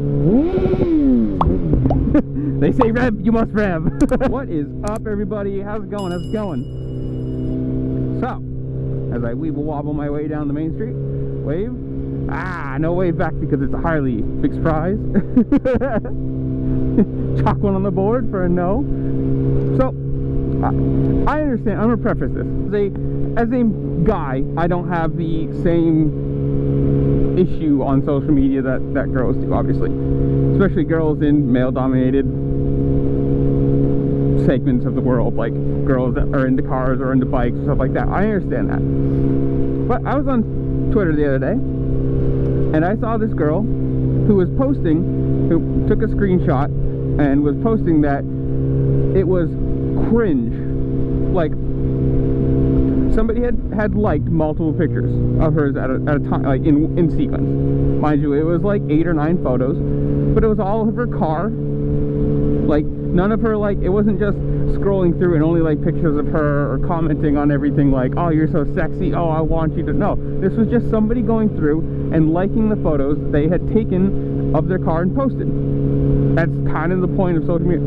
media. They say rev, you must rev. What is up, everybody? How's it going? How's it going? So, as I weeble wobble my way down the main street, wave. Ah, no wave back because it's a Harley. Big surprise. Chalk one on the board for a no. So, I understand. I'm gonna preface this. As a guy, I don't have the same issue on social media that girls do, obviously. Especially girls in male-dominated segments of the world, like girls that are into cars or into bikes and stuff like that. I understand that. But I was on Twitter the other day, and I saw this girl who was posting, who took a screenshot and was posting that it was cringe. Like, somebody had liked multiple pictures of hers at a time, like in sequence. Mind you, it was like 8 or 9 photos, but it was all of her car. Like, none of her, like, it wasn't just scrolling through and only like pictures of her or commenting on everything like, oh, you're so sexy, oh, I want you to. No, this was just somebody going through and liking the photos they had taken of their car and posted. That's kind of the point of social media.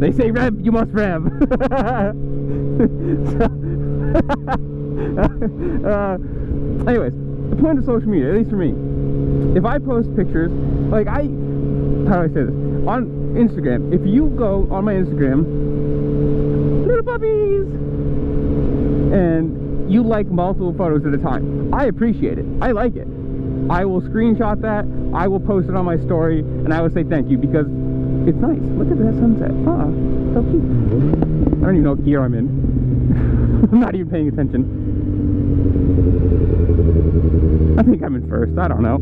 They say rev, you must rev. Anyways, the point of social media, at least for me, if I post pictures, like how do I say this? On Instagram, if you go on my Instagram, little puppies, and you like multiple photos at a time, I appreciate it. I like it. I will screenshot that, I will post it on my story, and I will say thank you because it's nice. Look at that sunset. Ah, so cute. I don't even know what gear I'm in. I'm not even paying attention. I think I'm in first. I don't know.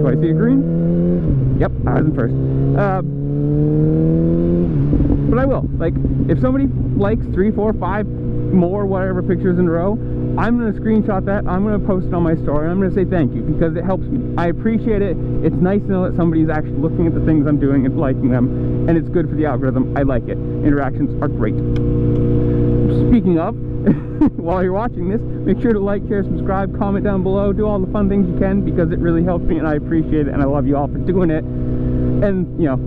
Do I see a green? Yep, I was in first. But I will. Like, if somebody likes 3, 4, 5 more whatever pictures in a row, I'm going to screenshot that, I'm going to post it on my story, and I'm going to say thank you, because it helps me. I appreciate it. It's nice to know that somebody's actually looking at the things I'm doing and liking them, and it's good for the algorithm. I like it. Interactions are great. Speaking of, while you're watching this, make sure to like, share, subscribe, comment down below, do all the fun things you can, because it really helps me, and I appreciate it, and I love you all for doing it. And, you know,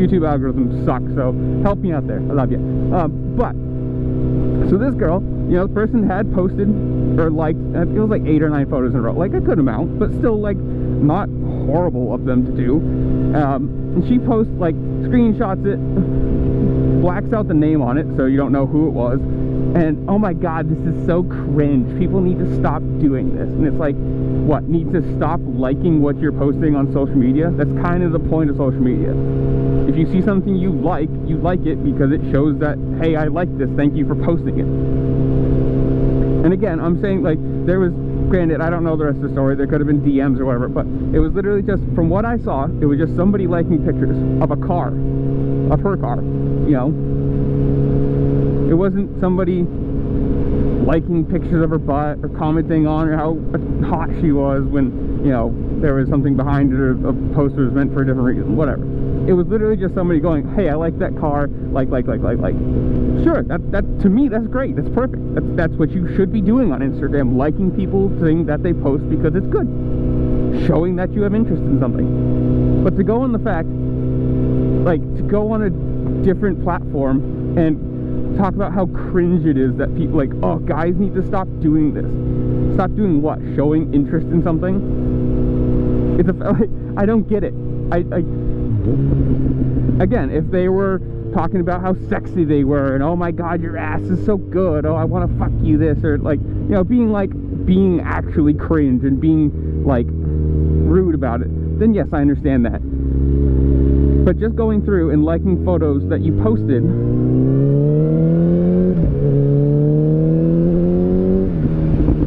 YouTube algorithms suck, so help me out there. I love you. So this girl, you know, the person had posted or liked, it was like 8 or 9 photos in a row, like a good amount, but still like not horrible of them to do. And she posts, like, screenshots it, blacks out the name on it so you don't know who it was, and oh my god, this is so cringe. People need to stop doing this. And it's like, what, need to stop liking what you're posting on social media? That's kind of the point of social media. If you see something you like it because it shows that, hey, I like this, thank you for posting it. And again, I'm saying, like, there was, granted, I don't know the rest of the story, there could have been DMs or whatever, but it was literally just, from what I saw, it was just somebody liking pictures of a car, of her car, you know. It wasn't somebody liking pictures of her butt or commenting on her how hot she was when, you know, there was something behind it or a poster was meant for a different reason, whatever. It was literally just somebody going, hey, I like that car, like. Sure, that to me, that's great, that's perfect. That's what you should be doing on Instagram, liking people's thing that they post because it's good. Showing that you have interest in something. But to go on the fact, like, to go on a different platform and talk about how cringe it is that people, like, oh, guys need to stop doing this. Stop doing what? Showing interest in something? It's like, I don't get it. Again, if they were talking about how sexy they were and, oh my god, your ass is so good, oh, I want to fuck you this, or, like, you know, being actually cringe and being, like, rude about it, then yes, I understand that. But just going through and liking photos that you posted,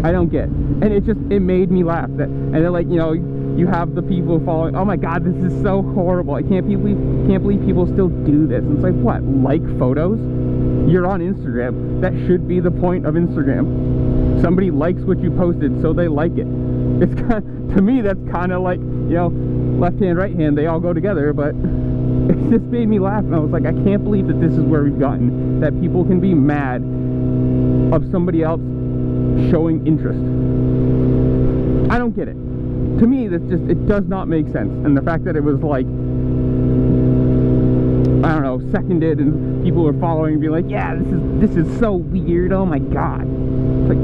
I don't get. And it made me laugh. And then, like, you know, you have the people following, oh my god, this is so horrible, I can't believe people still do this. And it's like, what, like photos? You're on Instagram. That should be the point of Instagram. Somebody likes what you posted, so they like it. It's kind of, to me, that's kind of like, you know, left hand, right hand, they all go together. But it just made me laugh, and I was like, I can't believe that this is where we've gotten, that people can be mad of somebody else showing interest. I don't get it. To me, it does not make sense. And the fact that it was like, I don't know, seconded and people were following and be like, yeah, this is so weird, oh my god. It's like,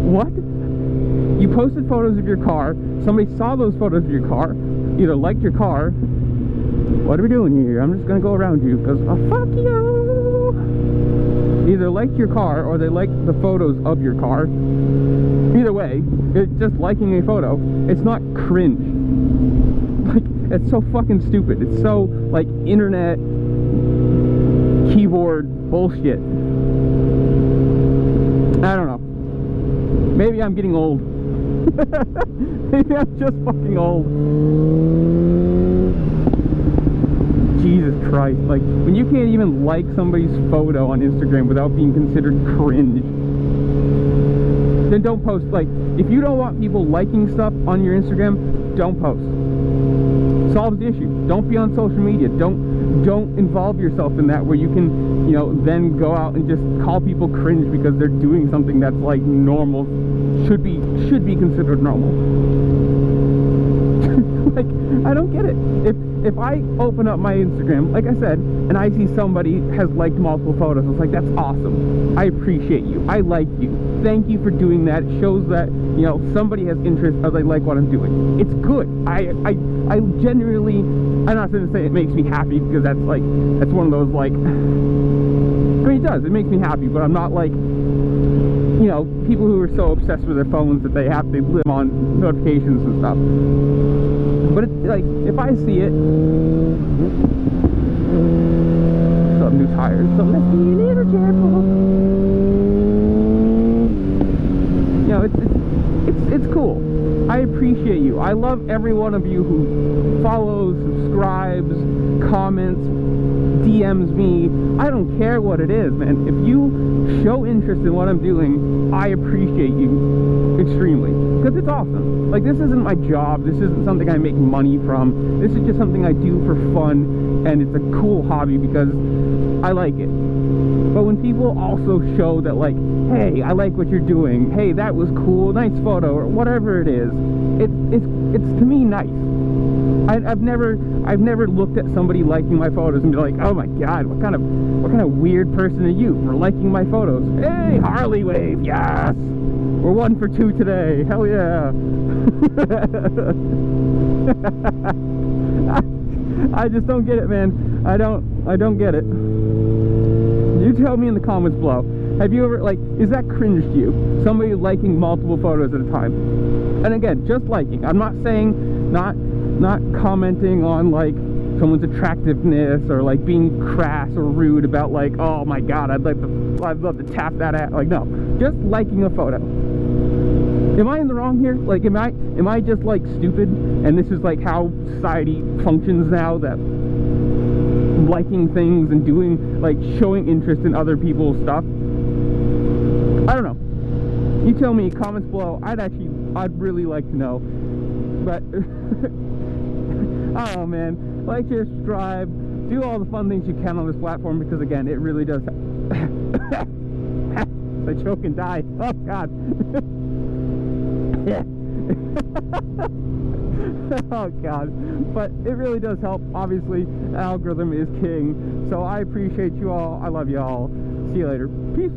what? You posted photos of your car, somebody saw those photos of your car, either liked your car, what are we doing here? I'm just gonna go around you, because, oh, fuck you! Either liked your car, or they liked the photos of your car. Either way, it's just liking a photo, it's not cringe. Like, it's so fucking stupid. It's so, like, internet keyboard bullshit. I don't know. Maybe I'm getting old. Maybe I'm just fucking old. Jesus Christ. Like, when you can't even like somebody's photo on Instagram without being considered cringe, then don't post. Like, if you don't want people liking stuff on your Instagram, don't post. Solves the issue. Don't be on social media. Don't involve yourself in that, where you can, you know, then go out and just call people cringe because they're doing something that's like normal, should be considered normal. Like, I don't get it. If I open up my Instagram, like I said, and I see somebody has liked multiple photos, it's like, that's awesome. I appreciate you. I like you. Thank you for doing that. It shows that, you know, somebody has interest, or they like what I'm doing. It's good. I genuinely, I'm not going to say it makes me happy, because that's like, that's one of those, like, I mean, it does. It makes me happy, but I'm not like, you know, people who are so obsessed with their phones that they live on notifications and stuff. But it's like, if I see it, some new tires, so let's be a little careful. You know, it's cool. I appreciate you. I love every one of you who follows, subscribes, comments, DMs me. I don't care what it is, man. If you show interest in what I'm doing, I appreciate you extremely, because it's awesome. Like, this isn't my job. This isn't something I make money from. This is just something I do for fun, and it's a cool hobby because I like it. But when people also show that, like, hey, I like what you're doing, hey, that was cool, nice photo, or whatever it is, it's to me nice. I've never looked at somebody liking my photos and be like, oh my god, what kind of weird person are you for liking my photos? Hey, Harley wave, yes! We're 1 for 2 today, hell yeah! I just don't get it, man. I don't get it. You tell me in the comments below. Have you ever, like, is that cringe to you? Somebody liking multiple photos at a time? And again, just liking. I'm not saying, not commenting on, like, someone's attractiveness, or like being crass or rude about, like, oh my god, I'd love to tap that at. Like, no, just liking a photo. Am I in the wrong here? Like, am I just, like, stupid, and this is like how society functions now, that liking things and doing, like, showing interest in other people's stuff? I don't know. You tell me, comments below. I'd really like to know. But I don't know, man. Like, share, subscribe, do all the fun things you can on this platform, because again, it really does. I choke and die. Oh god. Oh god. But it really does help. Obviously, the algorithm is king. So I appreciate you all. I love you all. See you later. Peace.